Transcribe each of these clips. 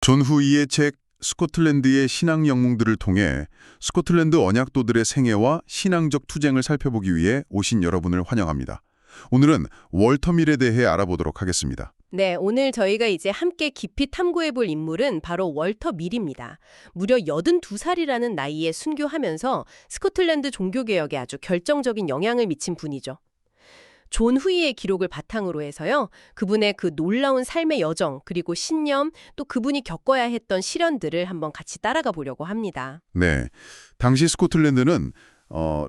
존 후이의 책 스코틀랜드의 신앙 영웅들을 통해 스코틀랜드 언약도들의 생애와 신앙적 투쟁을 살펴보기 위해 오신 여러분을 환영합니다. 오늘은 월터 밀에 대해 알아보도록 하겠습니다. 네, 오늘 저희가 이제 함께 깊이 탐구해 볼 인물은 바로 월터 밀입니다. 무려 82살이라는 나이에 순교하면서 스코틀랜드 종교개혁에 아주 결정적인 영향을 미친 분이죠. 존 후이의 기록을 바탕으로 해서요. 그분의 그 놀라운 삶의 여정, 그리고 신념, 또 그분이 겪어야 했던 시련들을 한번 같이 따라가 보려고 합니다. 네, 당시 스코틀랜드는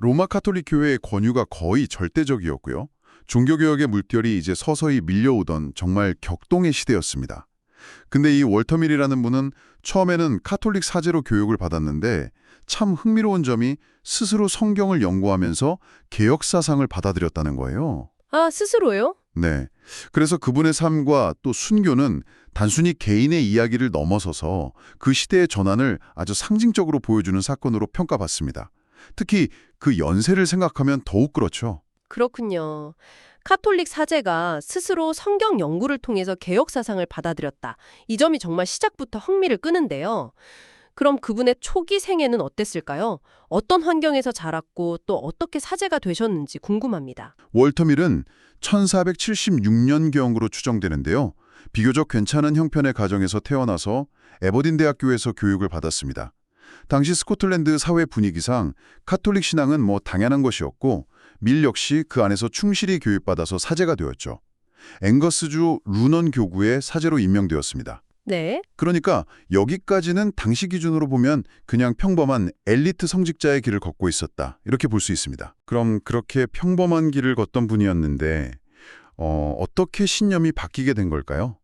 로마 카톨릭 교회의 권유가 거의 절대적이었고요. 종교개혁의 물결이 이제 서서히 밀려오던 정말 격동의 시대였습니다. 근데 이 월터 밀이라는 분은 처음에는 카톨릭 사제로 교육을 받았는데 참 흥미로운 점이 스스로 성경을 연구하면서 개혁 사상을 받아들였다는 거예요. 아, 스스로요? 네. 그래서 그분의 삶과 또 순교는 단순히 개인의 이야기를 넘어서서 그 시대의 전환을 아주 상징적으로 보여주는 사건으로 평가받습니다. 특히 그 연세를 생각하면 더욱 그렇죠. 그렇군요. 카톨릭 사제가 스스로 성경 연구를 통해서 개혁 사상을 받아들였다. 이 점이 정말 시작부터 흥미를 끄는데요. 그럼 그분의 초기 생애는 어땠을까요? 어떤 환경에서 자랐고 또 어떻게 사제가 되셨는지 궁금합니다. 월터 밀은 1476년경으로 추정되는데요. 비교적 괜찮은 형편의 가정에서 태어나서 에버딘 대학교에서 교육을 받았습니다. 당시 스코틀랜드 사회 분위기상 카톨릭 신앙은 당연한 것이었고 밀 역시 그 안에서 충실히 교육받아서 사제가 되었죠. 앵거스주 루넌 교구의 사제로 임명되었습니다. 네. 그러니까 여기까지는 당시 기준으로 보면 그냥 평범한 엘리트 성직자의 길을 걷고 있었다. 이렇게 볼 수 있습니다. 그럼 그렇게 평범한 길을 걷던 분이었는데 어떻게 신념이 바뀌게 된 걸까요?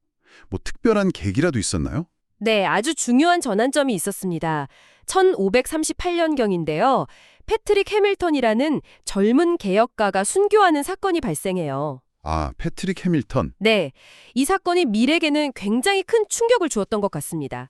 특별한 계기라도 있었나요? 네, 아주 중요한 전환점이 있었습니다. 1538년경인데요. 패트릭 해밀턴이라는 젊은 개혁가가 순교하는 사건이 발생해요. 아, 패트릭 해밀턴. 네, 이 사건이 밀에게는 굉장히 큰 충격을 주었던 것 같습니다.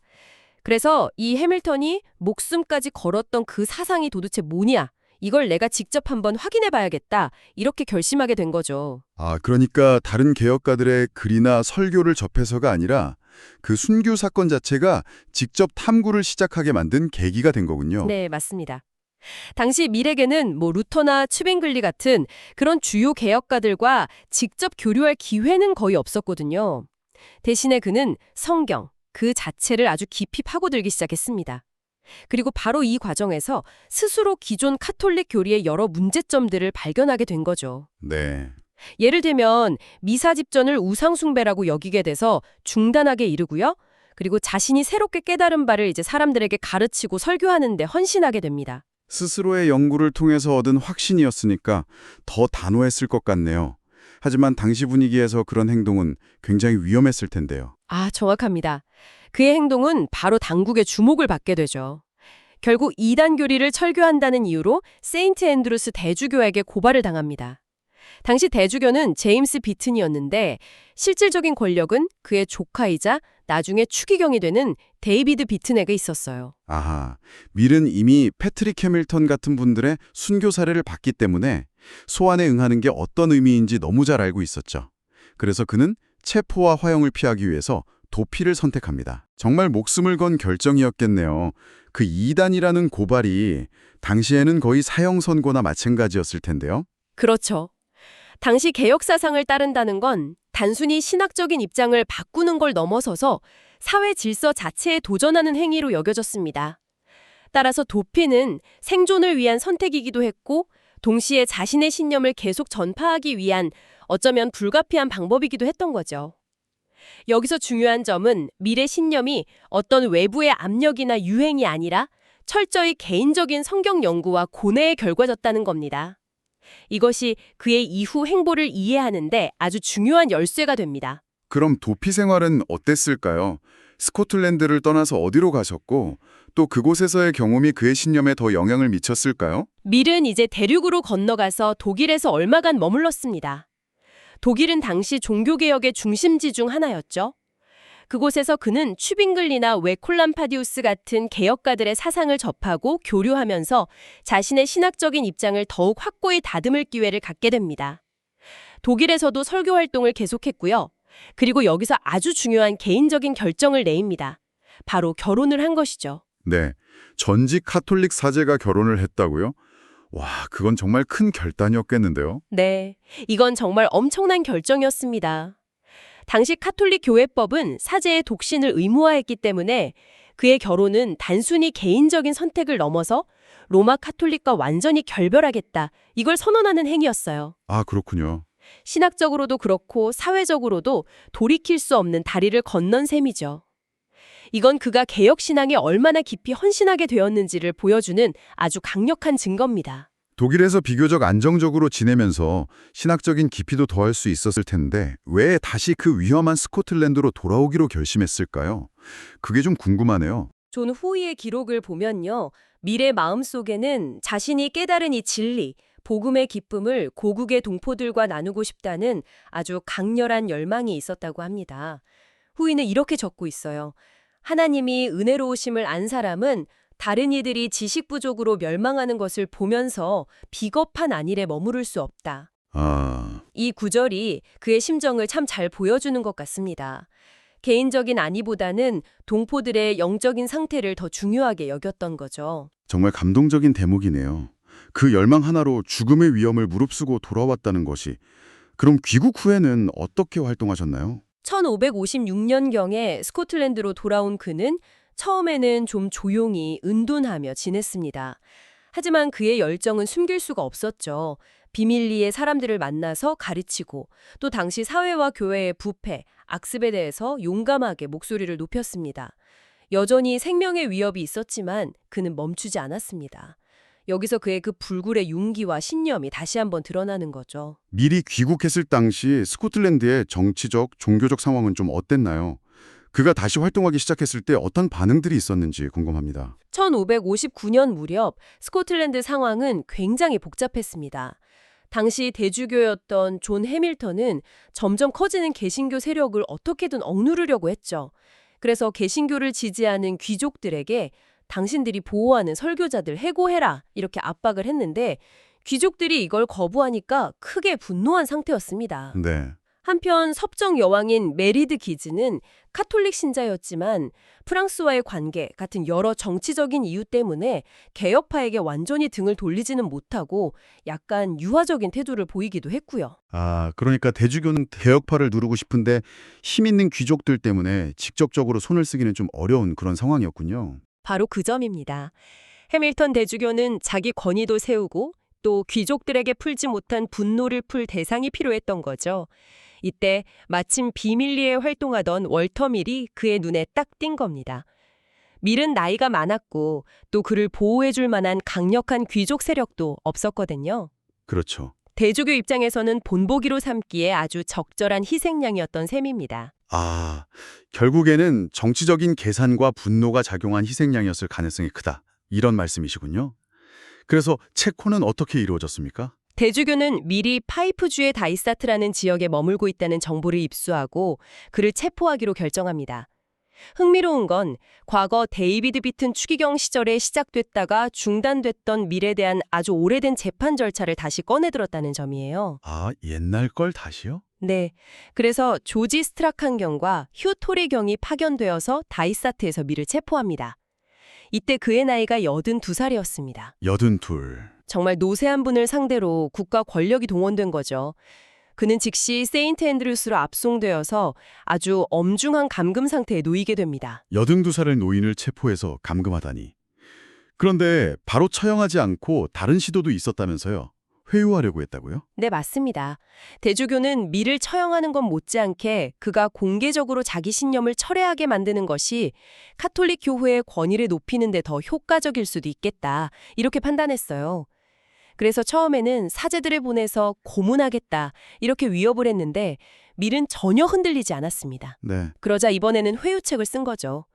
그래서 이 해밀턴이 목숨까지 걸었던 그 사상이 도대체 뭐냐? 이걸 내가 직접 한번 확인해 봐야겠다. 이렇게 결심하게 된 거죠. 아, 그러니까 다른 개혁가들의 글이나 설교를 접해서가 아니라 그 순교 사건 자체가 직접 탐구를 시작하게 만든 계기가 된 거군요. 네, 맞습니다. 당시 밀에게는 루터나 츠빙글리 같은 그런 주요 개혁가들과 직접 교류할 기회는 거의 없었거든요. 대신에 그는 성경, 그 자체를 아주 깊이 파고들기 시작했습니다. 그리고 바로 이 과정에서 스스로 기존 카톨릭 교리의 여러 문제점들을 발견하게 된 거죠. 네. 예를 들면 미사 집전을 우상 숭배라고 여기게 돼서 중단하게 이르고요. 그리고 자신이 새롭게 깨달은 바를 이제 사람들에게 가르치고 설교하는 데 헌신하게 됩니다. 스스로의 연구를 통해서 얻은 확신이었으니까 더 단호했을 것 같네요. 하지만 당시 분위기에서 그런 행동은 굉장히 위험했을 텐데요. 아, 정확합니다. 그의 행동은 바로 당국의 주목을 받게 되죠. 결국 이단 교리를 철교한다는 이유로 세인트 앤드루스 대주교에게 고발을 당합니다. 당시 대주교는 제임스 비튼이었는데 실질적인 권력은 그의 조카이자 나중에 추기경이 되는 데이비드 비튼에게 있었어요. 아하, 밀은 이미 패트릭 해밀턴 같은 분들의 순교 사례를 봤기 때문에 소환에 응하는 게 어떤 의미인지 너무 잘 알고 있었죠. 그래서 그는 체포와 화형을 피하기 위해서 도피를 선택합니다. 정말 목숨을 건 결정이었겠네요. 그 이단이라는 고발이 당시에는 거의 사형 선고나 마찬가지였을 텐데요. 그렇죠. 당시 개혁 사상을 따른다는 건 단순히 신학적인 입장을 바꾸는 걸 넘어서서 사회 질서 자체에 도전하는 행위로 여겨졌습니다. 따라서 도피는 생존을 위한 선택이기도 했고 동시에 자신의 신념을 계속 전파하기 위한 어쩌면 불가피한 방법이기도 했던 거죠. 여기서 중요한 점은 밀의 신념이 어떤 외부의 압력이나 유행이 아니라 철저히 개인적인 성경 연구와 고뇌의 결과였다는 겁니다. 이것이 그의 이후 행보를 이해하는데 아주 중요한 열쇠가 됩니다. 그럼 도피 생활은 어땠을까요? 스코틀랜드를 떠나서 어디로 가셨고 또 그곳에서의 경험이 그의 신념에 더 영향을 미쳤을까요? 밀은 이제 대륙으로 건너가서 독일에서 얼마간 머물렀습니다. 독일은 당시 종교개혁의 중심지 중 하나였죠. 그곳에서 그는 추빙글리나 웨콜람파디우스 같은 개혁가들의 사상을 접하고 교류하면서 자신의 신학적인 입장을 더욱 확고히 다듬을 기회를 갖게 됩니다. 독일에서도 설교 활동을 계속했고요. 그리고 여기서 아주 중요한 개인적인 결정을 내립니다. 바로 결혼을 한 것이죠. 네, 전직 카톨릭 사제가 결혼을 했다고요? 와, 그건 정말 큰 결단이었겠는데요. 네, 이건 정말 엄청난 결정이었습니다. 당시 카톨릭 교회법은 사제의 독신을 의무화했기 때문에 그의 결혼은 단순히 개인적인 선택을 넘어서 로마 카톨릭과 완전히 결별하겠다, 이걸 선언하는 행위였어요. 아, 그렇군요. 신학적으로도 그렇고 사회적으로도 돌이킬 수 없는 다리를 건넌 셈이죠. 이건 그가 개혁신앙에 얼마나 깊이 헌신하게 되었는지를 보여주는 아주 강력한 증거입니다. 독일에서 비교적 안정적으로 지내면서 신학적인 깊이도 더할 수 있었을 텐데 왜 다시 그 위험한 스코틀랜드로 돌아오기로 결심했을까요? 그게 좀 궁금하네요. 존 후이의 기록을 보면요. 밀의 마음속에는 자신이 깨달은 이 진리, 복음의 기쁨을 고국의 동포들과 나누고 싶다는 아주 강렬한 열망이 있었다고 합니다. 후이는 이렇게 적고 있어요. 하나님이 은혜로우심을 안 사람은 다른 이들이 지식 부족으로 멸망하는 것을 보면서 비겁한 안일에 머무를 수 없다. 아, 이 구절이 그의 심정을 참 잘 보여주는 것 같습니다. 개인적인 안위보다는 동포들의 영적인 상태를 더 중요하게 여겼던 거죠. 정말 감동적인 대목이네요. 그 열망 하나로 죽음의 위험을 무릅쓰고 돌아왔다는 것이. 그럼 귀국 후에는 어떻게 활동하셨나요? 1556년경에 스코틀랜드로 돌아온 그는 처음에는 좀 조용히 은둔하며 지냈습니다. 하지만 그의 열정은 숨길 수가 없었죠. 비밀리에 사람들을 만나서 가르치고 또 당시 사회와 교회의 부패, 악습에 대해서 용감하게 목소리를 높였습니다. 여전히 생명의 위협이 있었지만 그는 멈추지 않았습니다. 여기서 그의 그 불굴의 용기와 신념이 다시 한번 드러나는 거죠. 미리 귀국했을 당시 스코틀랜드의 정치적, 종교적 상황은 좀 어땠나요? 그가 다시 활동하기 시작했을 때 어떤 반응들이 있었는지 궁금합니다. 1559년 무렵 스코틀랜드 상황은 굉장히 복잡했습니다. 당시 대주교였던 존 해밀턴은 점점 커지는 개신교 세력을 어떻게든 억누르려고 했죠. 그래서 개신교를 지지하는 귀족들에게 당신들이 보호하는 설교자들 해고해라, 이렇게 압박을 했는데 귀족들이 이걸 거부하니까 크게 분노한 상태였습니다. 네. 한편 섭정 여왕인 메리드 기즈는 카톨릭 신자였지만 프랑스와의 관계 같은 여러 정치적인 이유 때문에 개혁파에게 완전히 등을 돌리지는 못하고 약간 유화적인 태도를 보이기도 했고요. 아, 그러니까 대주교는 개혁파를 누르고 싶은데 힘 있는 귀족들 때문에 직접적으로 손을 쓰기는 좀 어려운 그런 상황이었군요. 바로 그 점입니다. 해밀턴 대주교는 자기 권위도 세우고 또 귀족들에게 풀지 못한 분노를 풀 대상이 필요했던 거죠. 이때 마침 비밀리에 활동하던 월터 밀이 그의 눈에 딱 띈 겁니다. 밀은 나이가 많았고 또 그를 보호해줄 만한 강력한 귀족 세력도 없었거든요. 그렇죠. 대주교 입장에서는 본보기로 삼기에 아주 적절한 희생양이었던 셈입니다. 아, 결국에는 정치적인 계산과 분노가 작용한 희생양이었을 가능성이 크다. 이런 말씀이시군요. 그래서 체코는 어떻게 이루어졌습니까? 대주교는 미리 파이프주의 다이사트라는 지역에 머물고 있다는 정보를 입수하고 그를 체포하기로 결정합니다. 흥미로운 건 과거 데이비드 비튼 추기경 시절에 시작됐다가 중단됐던 밀에 대한 아주 오래된 재판 절차를 다시 꺼내들었다는 점이에요. 아, 옛날 걸 다시요? 네, 그래서 조지 스트라칸 경과 휴 토리 경이 파견되어서 다이사트에서 밀을 체포합니다. 이때 그의 나이가 82살이었습니다. 82. 정말 노쇠한 분을 상대로 국가 권력이 동원된 거죠. 그는 즉시 세인트 앤드루스로 압송되어서 아주 엄중한 감금 상태에 놓이게 됩니다. 82살의 노인을 체포해서 감금하다니. 그런데 바로 처형하지 않고 다른 시도도 있었다면서요? 회유하려고 했다고요? 네, 맞습니다. 대주교는 밀을 처형하는 것 못지않게 그가 공개적으로 자기 신념을 철회하게 만드는 것이 카톨릭 교회의 권위를 높이는 데 더 효과적일 수도 있겠다, 이렇게 판단했어요. 그래서 처음에는 사제들을 보내서 고문하겠다, 이렇게 위협을 했는데 밀은 전혀 흔들리지 않았습니다. 네. 그러자 이번에는 회유책을 쓴 거죠.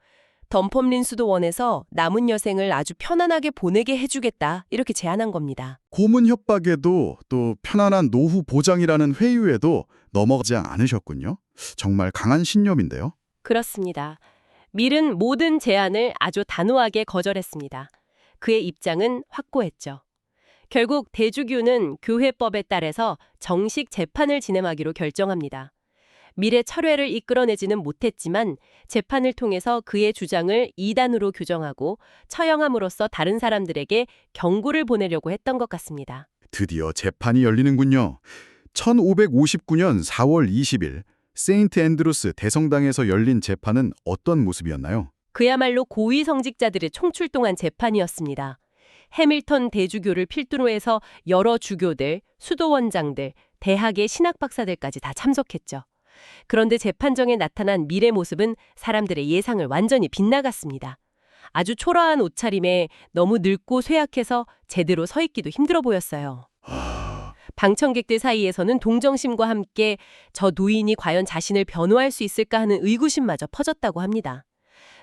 덤펌린 수도원에서 남은 여생을 아주 편안하게 보내게 해주겠다, 이렇게 제안한 겁니다. 고문 협박에도 또 편안한 노후 보장이라는 회유에도 넘어가지 않으셨군요. 정말 강한 신념인데요. 그렇습니다. 밀은 모든 제안을 아주 단호하게 거절했습니다. 그의 입장은 확고했죠. 결국 대주교는 교회법에 따라서 정식 재판을 진행하기로 결정합니다. 밀의 철회를 이끌어내지는 못했지만 재판을 통해서 그의 주장을 이단으로 규정하고 처형함으로써 다른 사람들에게 경고를 보내려고 했던 것 같습니다. 드디어 재판이 열리는군요. 1559년 4월 20일 세인트 앤드루스 대성당에서 열린 재판은 어떤 모습이었나요? 그야말로 고위성직자들의 총출동한 재판이었습니다. 해밀턴 대주교를 필두로 해서 여러 주교들, 수도원장들, 대학의 신학박사들까지 다 참석했죠. 그런데 재판정에 나타난 밀의 모습은 사람들의 예상을 완전히 빗나갔습니다. 아주 초라한 옷차림에 너무 늙고 쇠약해서 제대로 서 있기도 힘들어 보였어요. 방청객들 사이에서는 동정심과 함께 저 노인이 과연 자신을 변호할 수 있을까 하는 의구심마저 퍼졌다고 합니다.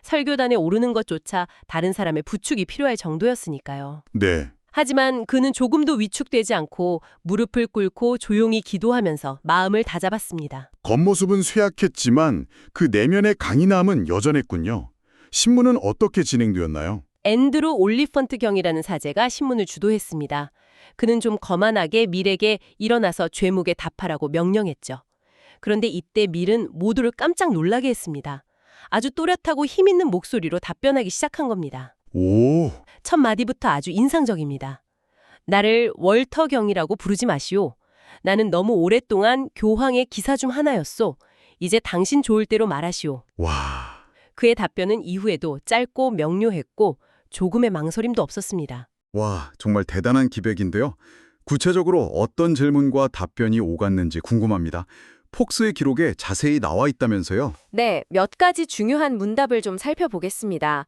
설교단에 오르는 것조차 다른 사람의 부축이 필요할 정도였으니까요. 네. 하지만 그는 조금도 위축되지 않고 무릎을 꿇고 조용히 기도하면서 마음을 다잡았습니다. 겉모습은 쇠약했지만 그 내면의 강인함은 여전했군요. 신문은 어떻게 진행되었나요? 앤드루 올리펀트 경이라는 사제가 신문을 주도했습니다. 그는 좀 거만하게 밀에게 일어나서 죄목에 답하라고 명령했죠. 그런데 이때 밀은 모두를 깜짝 놀라게 했습니다. 아주 또렷하고 힘있는 목소리로 답변하기 시작한 겁니다. 오, 첫 마디부터 아주 인상적입니다. 나를 월터 경이라고 부르지 마시오. 나는 너무 오랫동안 교황의 기사 중 하나였소. 이제 당신 좋을 대로 말하시오. 와, 그의 답변은 이후에도 짧고 명료했고 조금의 망설임도 없었습니다. 와, 정말 대단한 기백인데요. 구체적으로 어떤 질문과 답변이 오갔는지 궁금합니다. 폭스의 기록에 자세히 나와 있다면서요? 네, 몇 가지 중요한 문답을 좀 살펴보겠습니다.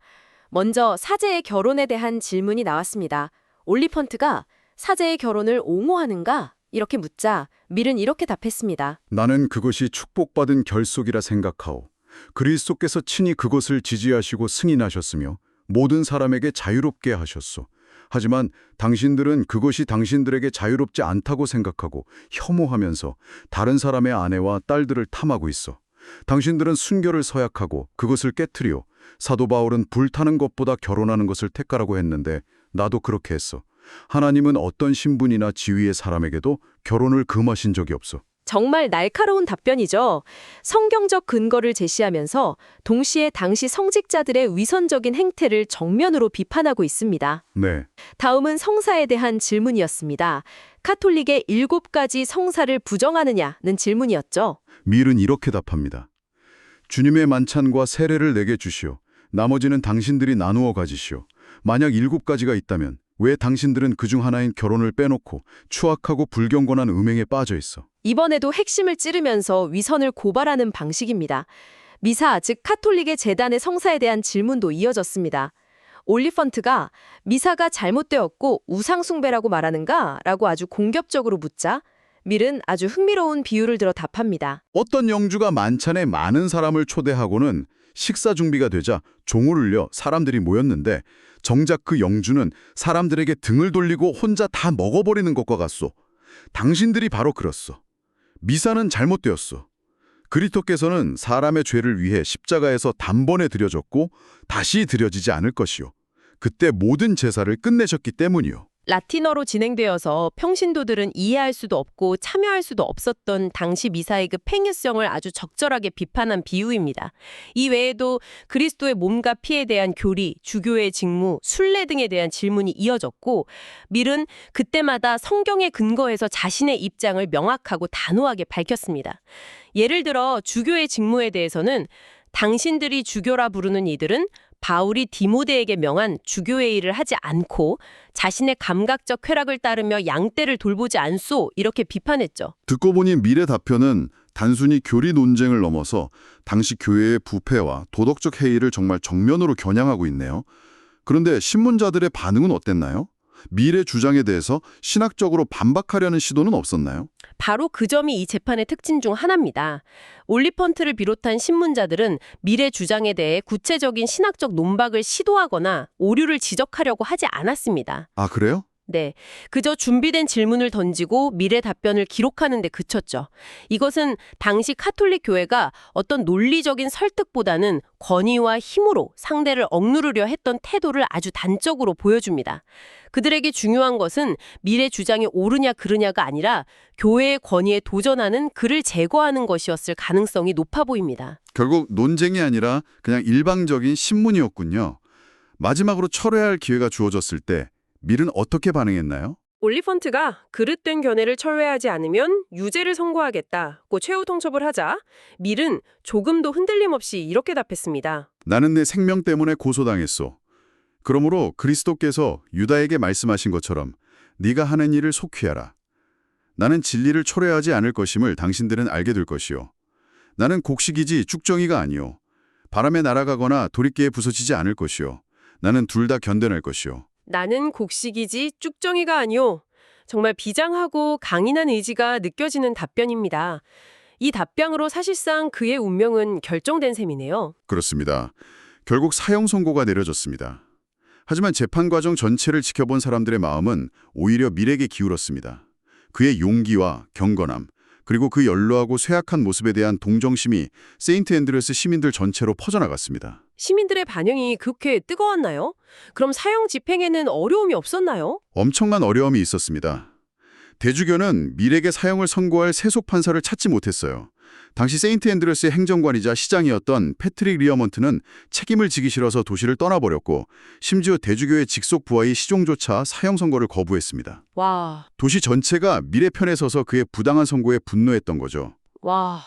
먼저 사제의 결혼에 대한 질문이 나왔습니다. 올리펀트가 사제의 결혼을 옹호하는가? 이렇게 묻자 밀은 이렇게 답했습니다. 나는 그것이 축복받은 결속이라 생각하오. 그리스도께서 친히 그것을 지지하시고 승인하셨으며 모든 사람에게 자유롭게 하셨소. 하지만 당신들은 그것이 당신들에게 자유롭지 않다고 생각하고 혐오하면서 다른 사람의 아내와 딸들을 탐하고 있어. 당신들은 순결을 서약하고 그것을 깨트려 사도 바울은 불타는 것보다 결혼하는 것을 택하라고 했는데 나도 그렇게 했어. 하나님은 어떤 신분이나 지위의 사람에게도 결혼을 금하신 적이 없어. 정말 날카로운 답변이죠. 성경적 근거를 제시하면서 동시에 당시 성직자들의 위선적인 행태를 정면으로 비판하고 있습니다. 네. 다음은 성사에 대한 질문이었습니다. 카톨릭의 7가지 성사를 부정하느냐는 질문이었죠. 밀은 이렇게 답합니다. 주님의 만찬과 세례를 내게 주시오. 나머지는 당신들이 나누어 가지시오. 만약 7가지가 있다면 왜 당신들은 그중 하나인 결혼을 빼놓고 추악하고 불경건한 음행에 빠져 있어? 이번에도 핵심을 찌르면서 위선을 고발하는 방식입니다. 미사, 즉 카톨릭의 제단의 성사에 대한 질문도 이어졌습니다. 올리펀트가 미사가 잘못되었고 우상숭배라고 말하는가? 라고 아주 공격적으로 묻자 밀은 아주 흥미로운 비유를 들어 답합니다. 어떤 영주가 만찬에 많은 사람을 초대하고는 식사 준비가 되자 종을 울려 사람들이 모였는데 정작 그 영주는 사람들에게 등을 돌리고 혼자 다 먹어버리는 것과 같소. 당신들이 바로 그렇소. 미사는 잘못되었소. 그리스도께서는 사람의 죄를 위해 십자가에서 단번에 드려졌고 다시 드려지지 않을 것이요. 그때 모든 제사를 끝내셨기 때문이요. 라틴어로 진행되어서 평신도들은 이해할 수도 없고 참여할 수도 없었던 당시 미사의 그 팽유성을 아주 적절하게 비판한 비유입니다. 이 외에도 그리스도의 몸과 피에 대한 교리, 주교의 직무, 순례 등에 대한 질문이 이어졌고 밀은 그때마다 성경에 근거해서 자신의 입장을 명확하고 단호하게 밝혔습니다. 예를 들어 주교의 직무에 대해서는 당신들이 주교라 부르는 이들은 바울이 디모데에게 명한 주교의 일을 하지 않고 자신의 감각적 쾌락을 따르며 양떼를 돌보지 않소 이렇게 비판했죠. 듣고 보니 밀의 답변은 단순히 교리 논쟁을 넘어서 당시 교회의 부패와 도덕적 해이를 정말 정면으로 겨냥하고 있네요. 그런데 신문자들의 반응은 어땠나요? 밀의 주장에 대해서 신학적으로 반박하려는 시도는 없었나요? 바로 그 점이 이 재판의 특징 중 하나입니다. 올리펀트를 비롯한 신문자들은 밀의 주장에 대해 구체적인 신학적 논박을 시도하거나 오류를 지적하려고 하지 않았습니다. 아, 그래요? 네, 그저 준비된 질문을 던지고 미래 답변을 기록하는 데 그쳤죠. 이것은 당시 카톨릭 교회가 어떤 논리적인 설득보다는 권위와 힘으로 상대를 억누르려 했던 태도를 아주 단적으로 보여줍니다. 그들에게 중요한 것은 미래 주장이 옳으냐 그르냐가 아니라 교회의 권위에 도전하는 그를 제거하는 것이었을 가능성이 높아 보입니다. 결국 논쟁이 아니라 그냥 일방적인 신문이었군요. 마지막으로 철회할 기회가 주어졌을 때 밀은 어떻게 반응했나요? 올리펀트가 그릇된 견해를 철회하지 않으면 유죄를 선고하겠다고 최후 통첩을 하자 밀은 조금도 흔들림 없이 이렇게 답했습니다. 나는 내 생명 때문에 고소당했소. 그러므로 그리스도께서 유다에게 말씀하신 것처럼 네가 하는 일을 속히 하라. 나는 진리를 철회하지 않을 것임을 당신들은 알게 될 것이요. 나는 곡식이지 쭉정이가 아니요. 바람에 날아가거나 도리깨에 부서지지 않을 것이요. 나는 둘 다 견뎌낼 것이요. 나는 곡식이지 쭉정이가 아니오. 정말 비장하고 강인한 의지가 느껴지는 답변입니다. 이 답변으로 사실상 그의 운명은 결정된 셈이네요. 그렇습니다. 결국 사형 선고가 내려졌습니다. 하지만 재판 과정 전체를 지켜본 사람들의 마음은 오히려 밀에게 기울었습니다. 그의 용기와 경건함, 그리고 그 연로하고 쇠약한 모습에 대한 동정심이 세인트 앤드루스 시민들 전체로 퍼져나갔습니다. 시민들의 반응이 그렇게 뜨거웠나요? 그럼 사형 집행에는 어려움이 없었나요? 엄청난 어려움이 있었습니다. 대주교는 밀에게 사형을 선고할 세속 판사를 찾지 못했어요. 당시 세인트 앤드루스의 행정관이자 시장이었던 패트릭 리어먼트는 책임을 지기 싫어서 도시를 떠나버렸고 심지어 대주교의 직속 부하의 시종조차 사형 선고를 거부했습니다. 와, 도시 전체가 밀의 편에 서서 그의 부당한 선고에 분노했던 거죠. 와.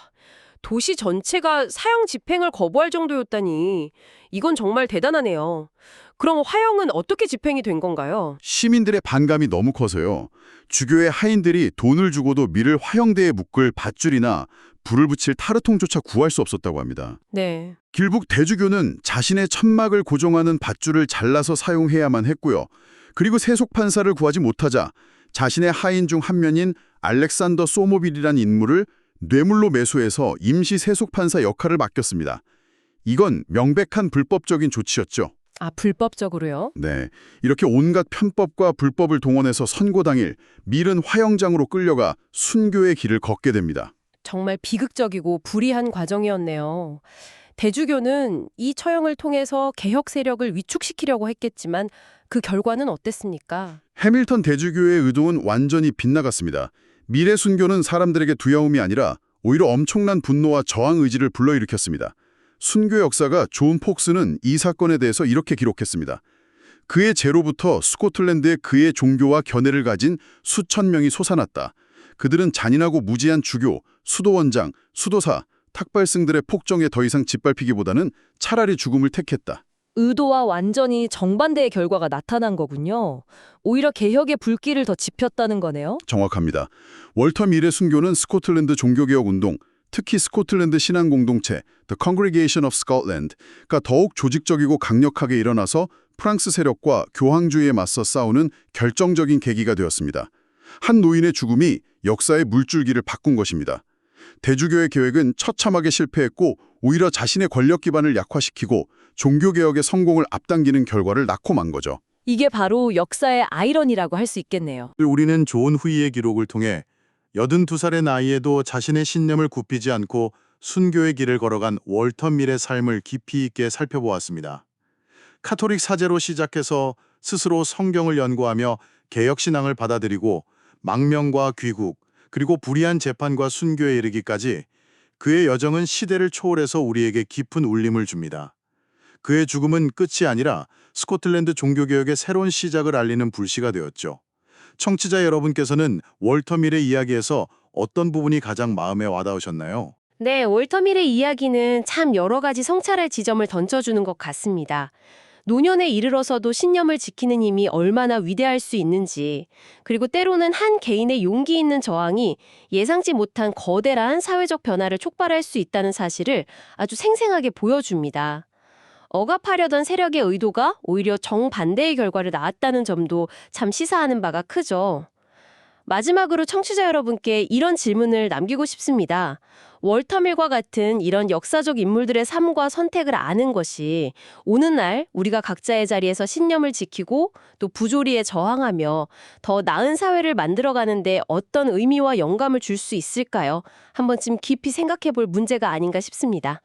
도시 전체가 사형 집행을 거부할 정도였다니 이건 정말 대단하네요. 그럼 화형은 어떻게 집행이 된 건가요? 시민들의 반감이 너무 커서요. 주교의 하인들이 돈을 주고도 밀을 화형대에 묶을 밧줄이나 불을 붙일 타르통조차 구할 수 없었다고 합니다. 네. 길북 대주교는 자신의 천막을 고정하는 밧줄을 잘라서 사용해야만 했고요. 그리고 세속 판사를 구하지 못하자 자신의 하인 중 한 명인 알렉산더 소모빌이라는 인물을 뇌물로 매수해서 임시 세속 판사 역할을 맡겼습니다. 이건 명백한 불법적인 조치였죠. 아, 불법적으로요? 네, 이렇게 온갖 편법과 불법을 동원해서 선고 당일 밀은 화형장으로 끌려가 순교의 길을 걷게 됩니다. 정말 비극적이고 불의한 과정이었네요. 대주교는 이 처형을 통해서 개혁 세력을 위축시키려고 했겠지만 그 결과는 어땠습니까? 해밀턴 대주교의 의도는 완전히 빗나갔습니다. 밀의 순교는 사람들에게 두려움이 아니라 오히려 엄청난 분노와 저항 의지를 불러일으켰습니다. 순교 역사가 존 폭스는 이 사건에 대해서 이렇게 기록했습니다. 그의 죄로부터 스코틀랜드에 그의 종교와 견해를 가진 수천 명이 솟아났다. 그들은 잔인하고 무지한 주교, 수도원장, 수도사, 탁발승들의 폭정에 더 이상 짓밟히기보다는 차라리 죽음을 택했다. 의도와 완전히 정반대의 결과가 나타난 거군요. 오히려 개혁의 불길을 더 지폈다는 거네요. 정확합니다. 월터 밀의 순교는 스코틀랜드 종교개혁 운동, 특히 스코틀랜드 신앙 공동체 The Congregation of Scotland가 더욱 조직적이고 강력하게 일어나서 프랑스 세력과 교황주의에 맞서 싸우는 결정적인 계기가 되었습니다. 한 노인의 죽음이 역사의 물줄기를 바꾼 것입니다. 대주교의 계획은 처참하게 실패했고 오히려 자신의 권력 기반을 약화시키고 종교개혁의 성공을 앞당기는 결과를 낳고 만 거죠. 이게 바로 역사의 아이러니라고 할 수 있겠네요. 우리는 존 후이의 기록을 통해 82살의 나이에도 자신의 신념을 굽히지 않고 순교의 길을 걸어간 월터 밀의 삶을 깊이 있게 살펴보았습니다. 카톨릭 사제로 시작해서 스스로 성경을 연구하며 개혁신앙을 받아들이고 망명과 귀국, 그리고 불의한 재판과 순교에 이르기까지 그의 여정은 시대를 초월해서 우리에게 깊은 울림을 줍니다. 그의 죽음은 끝이 아니라 스코틀랜드 종교개혁의 새로운 시작을 알리는 불씨가 되었죠. 청취자 여러분께서는 월터 밀의 이야기에서 어떤 부분이 가장 마음에 와닿으셨나요? 네, 월터 밀의 이야기는 참 여러 가지 성찰할 지점을 던져주는 것 같습니다. 노년에 이르러서도 신념을 지키는 힘이 얼마나 위대할 수 있는지, 그리고 때로는 한 개인의 용기 있는 저항이 예상치 못한 거대한 사회적 변화를 촉발할 수 있다는 사실을 아주 생생하게 보여줍니다. 억압하려던 세력의 의도가 오히려 정반대의 결과를 낳았다는 점도 참 시사하는 바가 크죠. 마지막으로 청취자 여러분께 이런 질문을 남기고 싶습니다. 월터 밀과 같은 이런 역사적 인물들의 삶과 선택을 아는 것이 오늘날 우리가 각자의 자리에서 신념을 지키고 또 부조리에 저항하며 더 나은 사회를 만들어가는데 어떤 의미와 영감을 줄 수 있을까요? 한 번쯤 깊이 생각해 볼 문제가 아닌가 싶습니다.